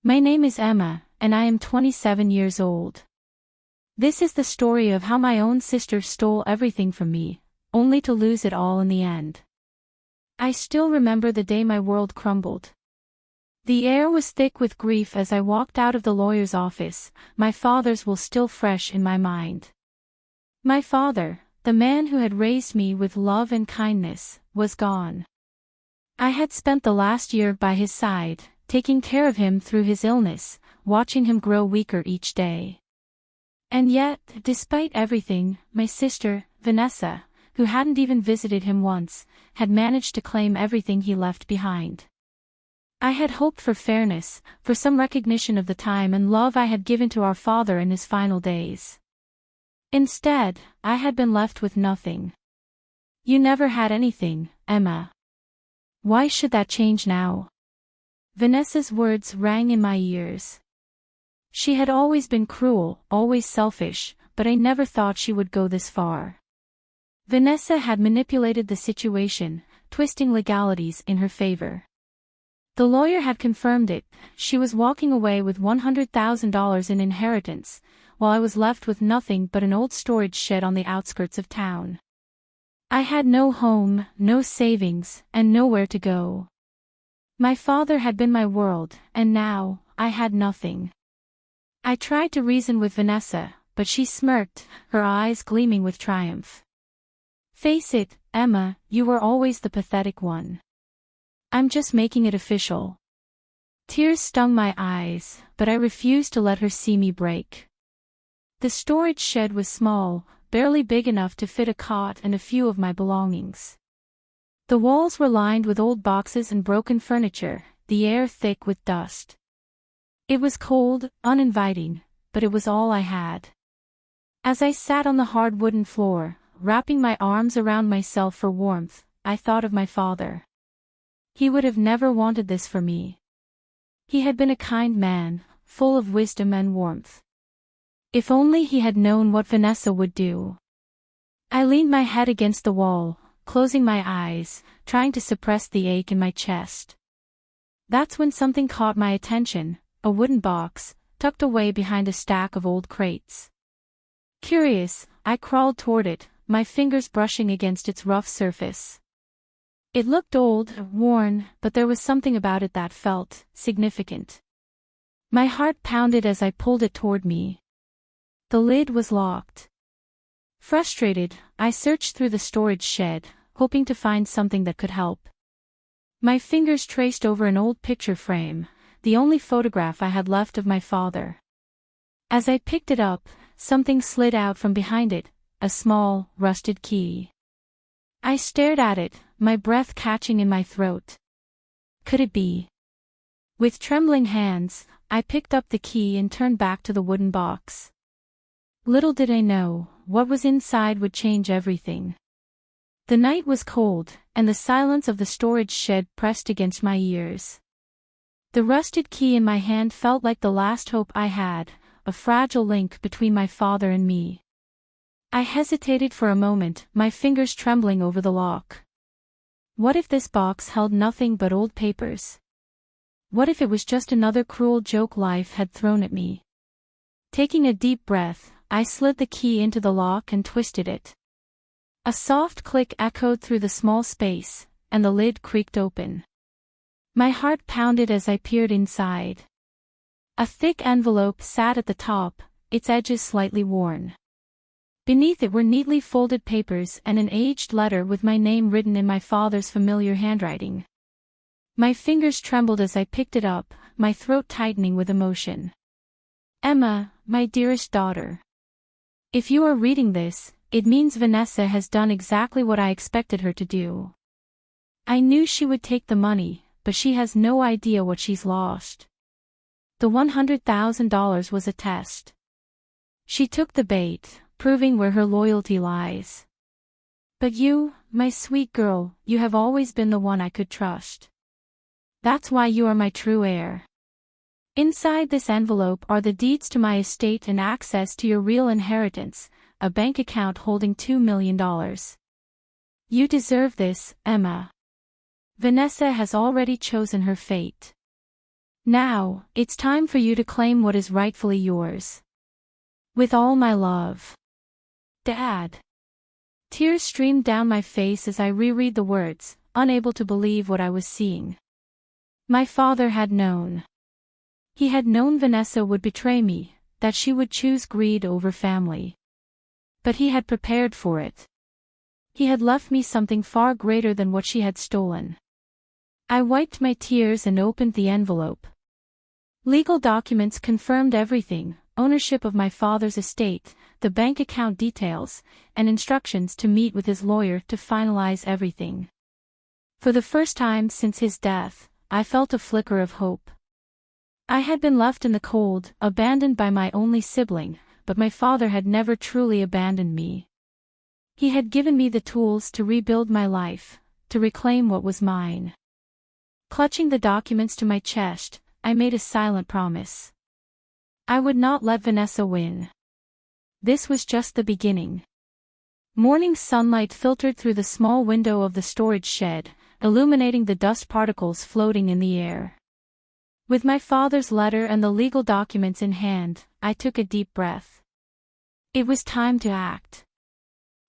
My name is Emma, and I am 27 years old. This is the story of how my own sister stole everything from me, only to lose it all in the end. I still remember the day my world crumbled. The air was thick with grief as I walked out of the lawyer's office. My father's was still fresh in my mind. My father, the man who had raised me with love and kindness, was gone. I had spent the last year by his side, taking care of him through his illness, watching him grow weaker each day. And yet, despite everything, my sister, Vanessa, who hadn't even visited him once, had managed to claim everything he left behind. I had hoped for fairness, for some recognition of the time and love I had given to our father in his final days. Instead, I had been left with nothing. You never had anything, Emma. Why should that change now? Vanessa's words rang in my ears. She had always been cruel, always selfish, but I never thought she would go this far. Vanessa had manipulated the situation, twisting legalities in her favor. The lawyer had confirmed it. She was walking away with $100,000 in inheritance, while I was left with nothing but an old storage shed on the outskirts of town. I had no home, no savings, and nowhere to go. My father had been my world, and now, I had nothing. I tried to reason with Vanessa, but she smirked, her eyes gleaming with triumph. Face it, Emma, you were always the pathetic one. I'm just making it official. Tears stung my eyes, but I refused to let her see me break. The storage shed was small, barely big enough to fit a cot and a few of my belongings. The walls were lined with old boxes and broken furniture, the air thick with dust. It was cold, uninviting, but it was all I had. As I sat on the hard wooden floor, wrapping my arms around myself for warmth, I thought of my father. He would have never wanted this for me. He had been a kind man, full of wisdom and warmth. If only he had known what Vanessa would do. I leaned my head against the wall, closing my eyes, trying to suppress the ache in my chest. That's when something caught my attention, a wooden box, tucked away behind a stack of old crates. Curious, I crawled toward it, my fingers brushing against its rough surface. It looked old, worn, but there was something about it that felt significant. My heart pounded as I pulled it toward me. The lid was locked. Frustrated, I searched through the storage shed, hoping to find something that could help. My fingers traced over an old picture frame, the only photograph I had left of my father. As I picked it up, something slid out from behind it, a small, rusted key. I stared at it, my breath catching in my throat. Could it be? With trembling hands, I picked up the key and turned back to the wooden box. Little did I know, what was inside would change everything. The night was cold, and the silence of the storage shed pressed against my ears. The rusted key in my hand felt like the last hope I had, a fragile link between my father and me. I hesitated for a moment, my fingers trembling over the lock. What if this box held nothing but old papers? What if it was just another cruel joke life had thrown at me? Taking a deep breath, I slid the key into the lock and twisted it. A soft click echoed through the small space, and the lid creaked open. My heart pounded as I peered inside. A thick envelope sat at the top, its edges slightly worn. Beneath it were neatly folded papers and an aged letter with my name written in my father's familiar handwriting. My fingers trembled as I picked it up, my throat tightening with emotion. Emma, my dearest daughter. If you are reading this, it means Vanessa has done exactly what I expected her to do. I knew she would take the money, but she has no idea what she's lost. The $100,000 was a test. She took the bait, proving where her loyalty lies. But you, my sweet girl, you have always been the one I could trust. That's why you are my true heir. Inside this envelope are the deeds to my estate and access to your real inheritance, a bank account holding $2 million. You deserve this, Emma. Vanessa has already chosen her fate. Now, it's time for you to claim what is rightfully yours. With all my love. Dad. Tears streamed down my face as I reread the words, unable to believe what I was seeing. My father had known. He had known Vanessa would betray me, that she would choose greed over family. But he had prepared for it. He had left me something far greater than what she had stolen. I wiped my tears and opened the envelope. Legal documents confirmed everything: ownership of my father's estate, the bank account details, and instructions to meet with his lawyer to finalize everything. For the first time since his death, I felt a flicker of hope. I had been left in the cold, abandoned by my only sibling, but my father had never truly abandoned me. He had given me the tools to rebuild my life, to reclaim what was mine. Clutching the documents to my chest, I made a silent promise. I would not let Vanessa win. This was just the beginning. Morning sunlight filtered through the small window of the storage shed, illuminating the dust particles floating in the air. With my father's letter and the legal documents in hand, I took a deep breath. It was time to act.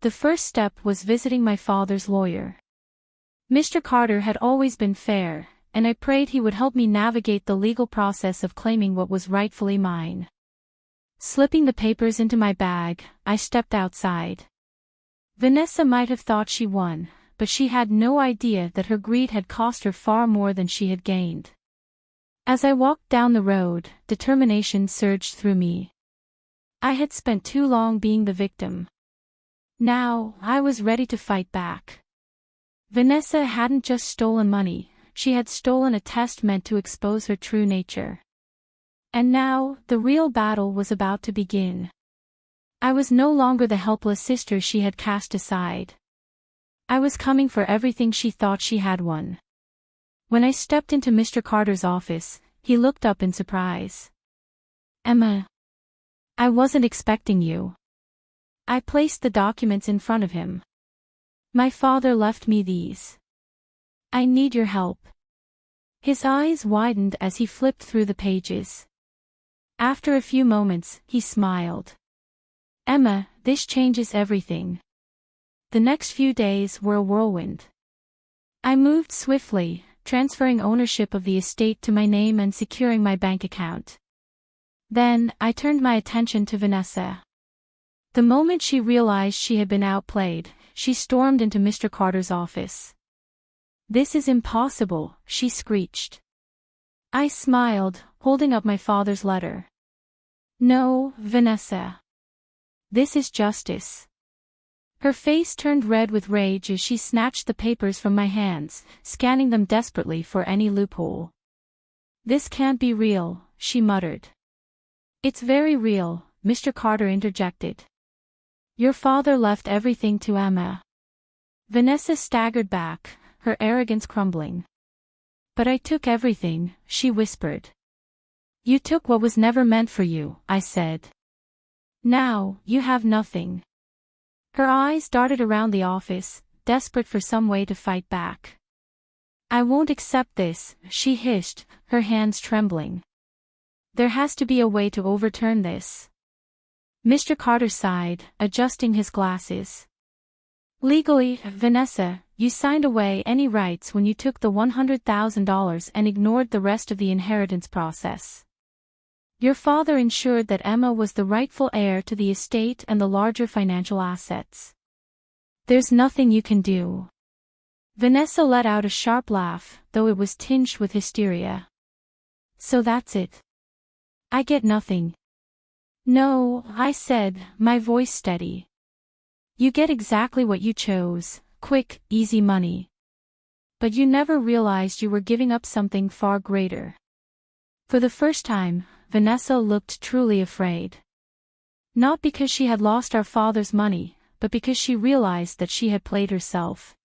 The first step was visiting my father's lawyer. Mr. Carter had always been fair, and I prayed he would help me navigate the legal process of claiming what was rightfully mine. Slipping the papers into my bag, I stepped outside. Vanessa might have thought she won, but she had no idea that her greed had cost her far more than she had gained. As I walked down the road, determination surged through me. I had spent too long being the victim. Now, I was ready to fight back. Vanessa hadn't just stolen money, she had stolen a test meant to expose her true nature. And now, the real battle was about to begin. I was no longer the helpless sister she had cast aside. I was coming for everything she thought she had won. When I stepped into Mr. Carter's office, he looked up in surprise. "Emma. I wasn't expecting you." I placed the documents in front of him. "My father left me these. I need your help." His eyes widened as he flipped through the pages. After a few moments, he smiled. "Emma, this changes everything." The next few days were a whirlwind. I moved swiftly, transferring ownership of the estate to my name and securing my bank account. Then, I turned my attention to Vanessa. The moment she realized she had been outplayed, she stormed into Mr. Carter's office. "This is impossible," she screeched. I smiled, holding up my father's letter. "No, Vanessa. This is justice." Her face turned red with rage as she snatched the papers from my hands, scanning them desperately for any loophole. "This can't be real," she muttered. "It's very real," Mr. Carter interjected. "Your father left everything to Emma." Vanessa staggered back, her arrogance crumbling. "But I took everything," she whispered. "You took what was never meant for you," I said. "Now, you have nothing." Her eyes darted around the office, desperate for some way to fight back. "I won't accept this," she hissed, her hands trembling. "There has to be a way to overturn this." Mr. Carter sighed, adjusting his glasses. "Legally, Vanessa, you signed away any rights when you took the $100,000 and ignored the rest of the inheritance process. Your father ensured that Emma was the rightful heir to the estate and the larger financial assets. There's nothing you can do." Vanessa let out a sharp laugh, though it was tinged with hysteria. "So that's it. I get nothing." "No," I said, my voice steady. "You get exactly what you chose, quick, easy money. But you never realized you were giving up something far greater." For the first time, Vanessa looked truly afraid. Not because she had lost our father's money, but because she realized that she had played herself.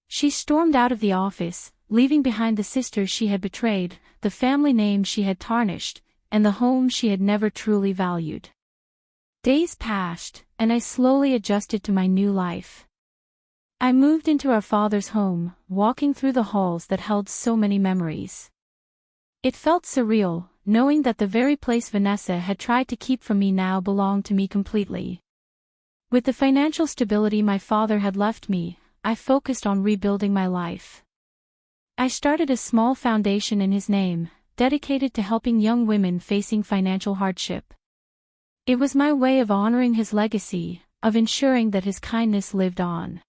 She stormed out of the office, leaving behind the sisters she had betrayed, the family name she had tarnished, and the home she had never truly valued. Days passed, and I slowly adjusted to my new life. I moved into our father's home, walking through the halls that held so many memories. It felt surreal, knowing that the very place Vanessa had tried to keep from me now belonged to me completely. With the financial stability my father had left me, I focused on rebuilding my life. I started a small foundation in his name, dedicated to helping young women facing financial hardship. It was my way of honoring his legacy, of ensuring that his kindness lived on.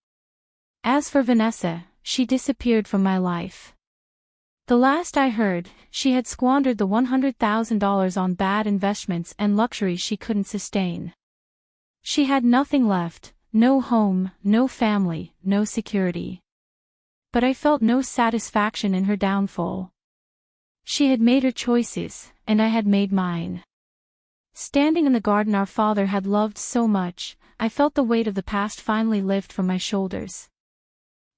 As for Vanessa, she disappeared from my life. The last I heard, she had squandered the $100,000 on bad investments and luxuries she couldn't sustain. She had nothing left, no home, no family, no security. But I felt no satisfaction in her downfall. She had made her choices, and I had made mine. Standing in the garden our father had loved so much, I felt the weight of the past finally lift from my shoulders.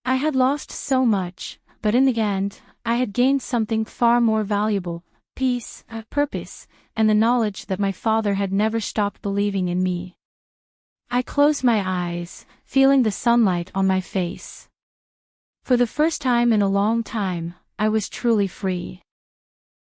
I had lost so much, but in the end, I had gained something far more valuable: peace, purpose, and the knowledge that my father had never stopped believing in me. I closed my eyes, feeling the sunlight on my face. For the first time in a long time, I was truly free.